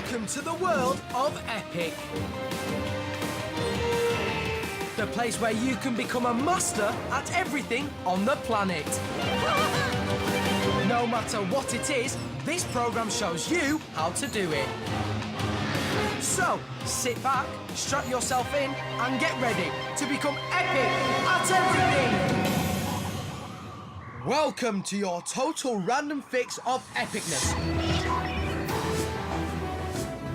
Welcome to the world of Epic. The place where you can become a master at everything on the planet. No matter what it is, this program shows you how to do it. So, sit back, strap yourself in, and get ready to become epic at everything. Welcome to your total random fix of epicness.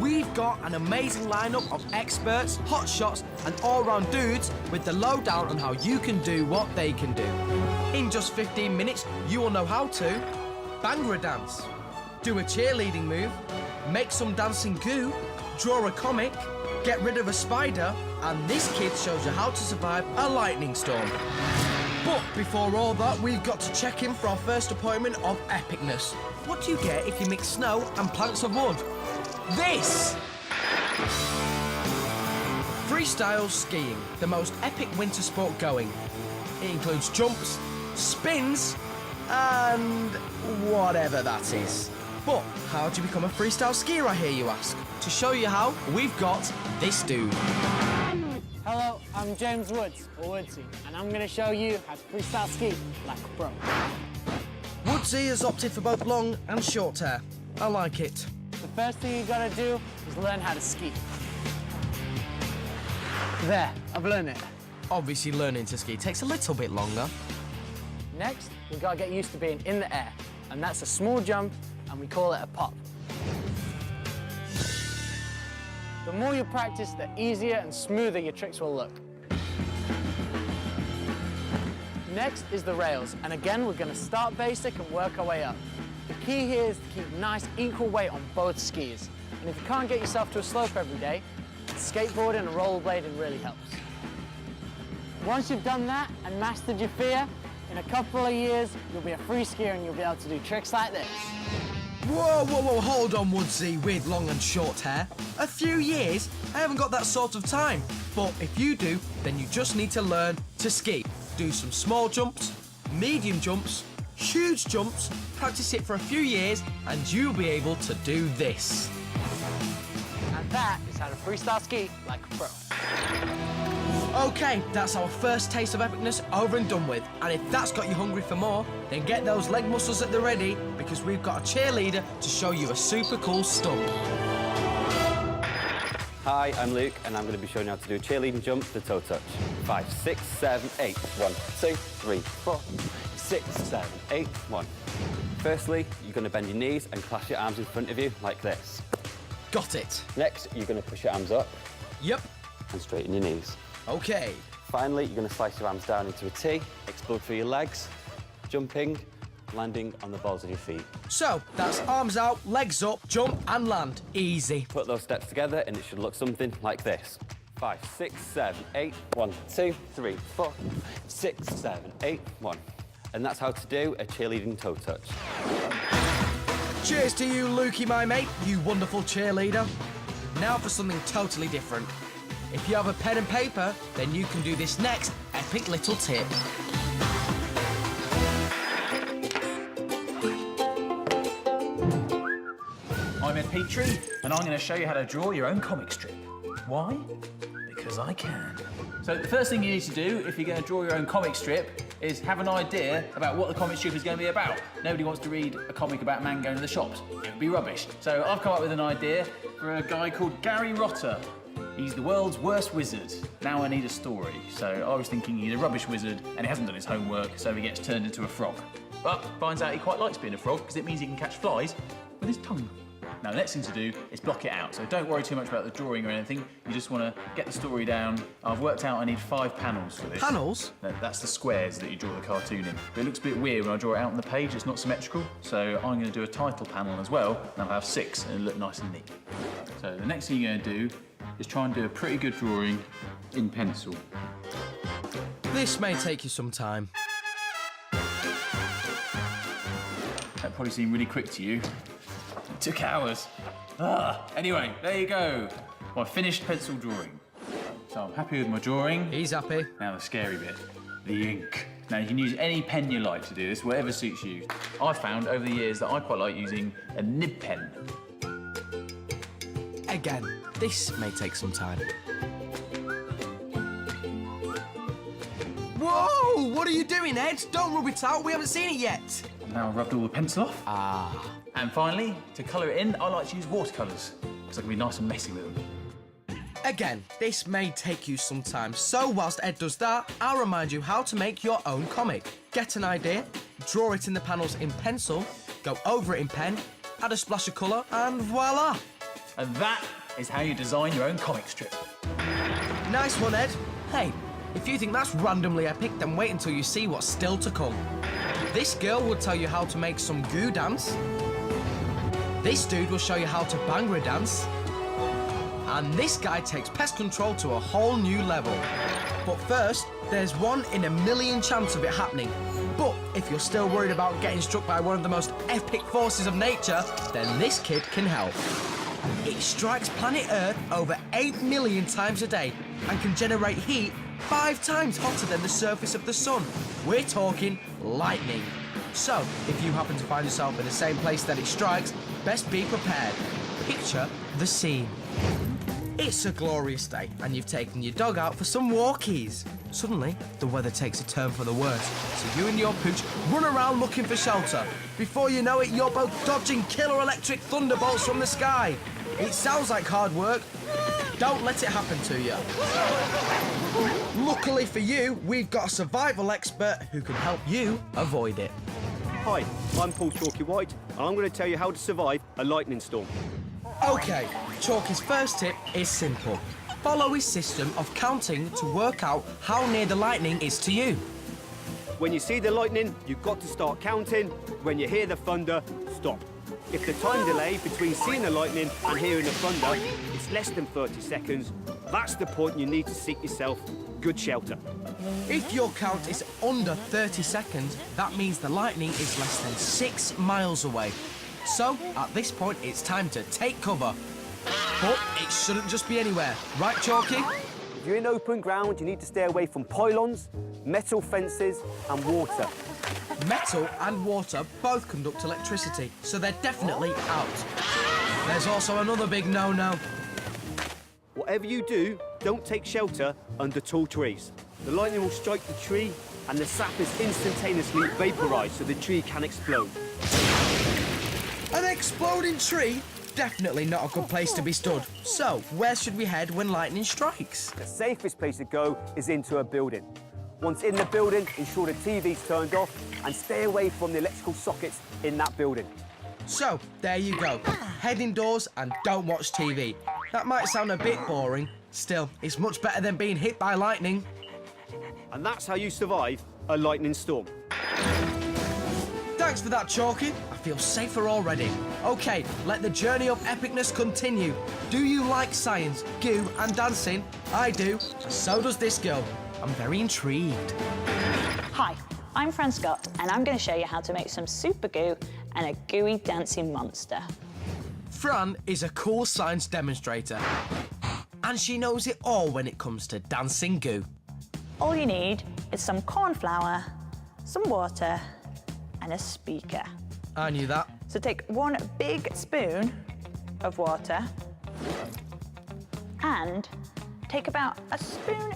We've got an amazing lineup of experts, hotshots, and all-round dudes with the lowdown on how you can do what they can do. In just 15 minutes, you will know how to Bhangra dance, do a cheerleading move, make some dancing goo, draw a comic, get rid of a spider, and this kid shows you how to survive a lightning storm. But before all that, we've got to check in for our first appointment of epicness. What do you get if you mix snow and planks of wood? This! Freestyle skiing, the most epic winter sport going. It includes jumps, spins, and whatever that is. But how do you become a freestyle skier, I hear you ask? To show you how, we've got this dude. Hello, I'm James Woods, or Woodsy, and I'm going to show you how to freestyle ski like a pro. Woodsy has opted for both long and short hair. I like it. The first thing you got to do is learn how to ski. There, I've learned it. Obviously, learning to ski takes a little bit longer. Next, we got to get used to being in the air, and that's a small jump, and we call it a pop. The more you practice, the easier and smoother your tricks will look. Next is the rails, and again, we're going to start basic and work our way up. The key here is to keep nice, equal weight on both skis. And if you can't get yourself to a slope every day, skateboarding and rollerblading really helps. Once you've done that and mastered your fear, in a couple of years, you'll be a free skier and you'll be able to do tricks like this. Whoa, whoa, whoa, hold on, Woodsy, with long and short hair. A few years? I haven't got that sort of time. But if you do, then you just need to learn to ski. Do some small jumps, medium jumps, huge jumps, practice it for a few years, and you'll be able to do this. And that is how to freestyle ski like a pro. Okay, that's our first taste of epicness over and done with. And if that's got you hungry for more, then get those leg muscles at the ready, because we've got a cheerleader to show you a super cool stunt. Hi, I'm Luke, and I'm going to be showing you how to do a cheerleading jump to toe touch. 5, 6, 7, 8. 1, 2, 3, 4, 6, 7, 8, 1. Firstly, you're going to bend your knees and clasp your arms in front of you like this. Got it. Next, you're going to push your arms up. Yep. And straighten your knees. Okay. Finally, you're going to slice your arms down into a T, explode through your legs, jumping, landing on the balls of your feet. So, that's arms out, legs up, jump and land. Easy. Put those steps together and it should look something like this. 5, 6, 7, 8. 1, 2, 3, 4, 6, 7, 8, 1. And that's how to do a cheerleading toe touch. Cheers to you, Lukey, my mate, you wonderful cheerleader. Now for something totally different. If you have a pen and paper, then you can do this next epic little tip. I'm Ed Petrie, and I'm going to show you how to draw your own comic strip. Why? Because I can. So the first thing you need to do if you're going to draw your own comic strip is have an idea about what the comic strip is going to be about. Nobody wants to read a comic about a man going to the shops. It would be rubbish. So I've come up with an idea for a guy called Gary Rotter. He's the world's worst wizard. Now I need a story. So I was thinking he's a rubbish wizard and he hasn't done his homework, so he gets turned into a frog. But finds out he quite likes being a frog because it means he can catch flies with his tongue. Now, the next thing to do is block it out. So don't worry too much about the drawing or anything. You just want to get the story down. I've worked out I need 5 panels for this. Panels? No, that's the squares that you draw the cartoon in. But it looks a bit weird when I draw it out on the page. It's not symmetrical. So I'm going to do a title panel as well. And I'll have 6 and it'll look nice and neat. So the next thing you're going to do is try and do a pretty good drawing in pencil. This may take you some time. That probably seemed really quick to you. It took hours. Anyway, there you go. My finished pencil drawing. So I'm happy with my drawing. He's happy. Now the scary bit, the ink. Now you can use any pen you like to do this, whatever suits you. I've found over the years that I quite like using a nib pen. Again, this may take some time. Whoa! What are you doing, Ed? Don't rub it out, we haven't seen it yet. Now I've rubbed all the pencil off. And finally, to colour it in, I like to use watercolours, because I can be nice and messy with them. Again, this may take you some time, so whilst Ed does that, I'll remind you how to make your own comic. Get an idea, draw it in the panels in pencil, go over it in pen, add a splash of colour, and voila! And that is how you design your own comic strip. Nice one, Ed. Hey, if you think that's randomly epic, then wait until you see what's still to come. This girl will tell you how to make some goo dance. This dude will show you how to Bhangra dance. And this guy takes pest control to a whole new level. But first, there's 1 in a million chance of it happening. But if you're still worried about getting struck by one of the most epic forces of nature, then this kid can help. It strikes planet Earth over 8 million times a day and can generate heat 5 times hotter than the surface of the sun. We're talking lightning. So, if you happen to find yourself in the same place that it strikes, best be prepared. Picture the scene. It's a glorious day, and you've taken your dog out for some walkies. Suddenly, the weather takes a turn for the worse, so you and your pooch run around looking for shelter. Before you know it, you're both dodging killer electric thunderbolts from the sky. It sounds like hard work. Don't let it happen to you. Luckily for you, we've got a survival expert who can help you avoid it. Hi, I'm Paul Chalky White, and I'm going to tell you how to survive a lightning storm. OK, Chalky's first tip is simple. Follow his system of counting to work out how near the lightning is to you. When you see the lightning, you've got to start counting. When you hear the thunder, stop. If the time delay between seeing the lightning and hearing the thunder is less than 30 seconds, that's the point you need to seek yourself good shelter. If your count is under 30 seconds, that means the lightning is less than 6 miles away. So, at this point, it's time to take cover. But it shouldn't just be anywhere. Right, Chalky? If you're in open ground, you need to stay away from pylons, metal fences and water. Metal and water both conduct electricity, so they're definitely out. There's also another big no-no. Whatever you do, don't take shelter under tall trees. The lightning will strike the tree and the sap is instantaneously vaporised so the tree can explode. An exploding tree? Definitely not a good place to be stood. So, where should we head when lightning strikes? The safest place to go is into a building. Once in the building, ensure the TV's turned off and stay away from the electrical sockets in that building. So, there you go. Head indoors and don't watch TV. That might sound a bit boring. Still, it's much better than being hit by lightning. And that's how you survive a lightning storm. Thanks for that, Chalky. I feel safer already. OK, let the journey of epicness continue. Do you like science, goo and dancing? I do. So does this girl. I'm very intrigued. Hi, I'm Fran Scott, and I'm going to show you how to make some super goo and a gooey dancing monster. Fran is a cool science demonstrator. And she knows it all when it comes to dancing goo. All you need is some corn flour, some water, and a speaker. I knew that. So take 1 big spoon of water and take about 1.5 spoons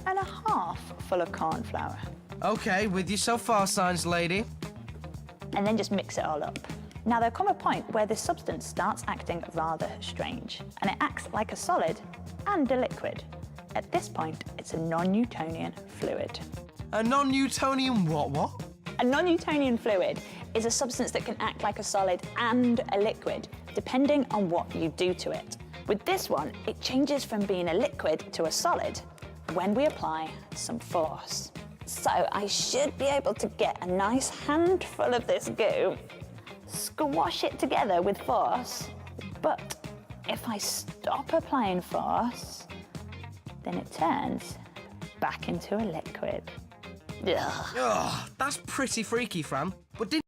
full of corn flour. OK, with you so far, science lady. And then just mix it all up. Now, there'll come a point where this substance starts acting rather strange, and it acts like a solid and a liquid. At this point, it's a non-Newtonian fluid. A non-Newtonian what? A non-Newtonian fluid is a substance that can act like a solid and a liquid, depending on what you do to it. With this one, it changes from being a liquid to a solid when we apply some force. So I should be able to get a nice handful of this goo, squash it together with force, but if I stop applying force, then it turns back into a liquid. Ugh. Ugh, that's pretty freaky, Fran. But didn't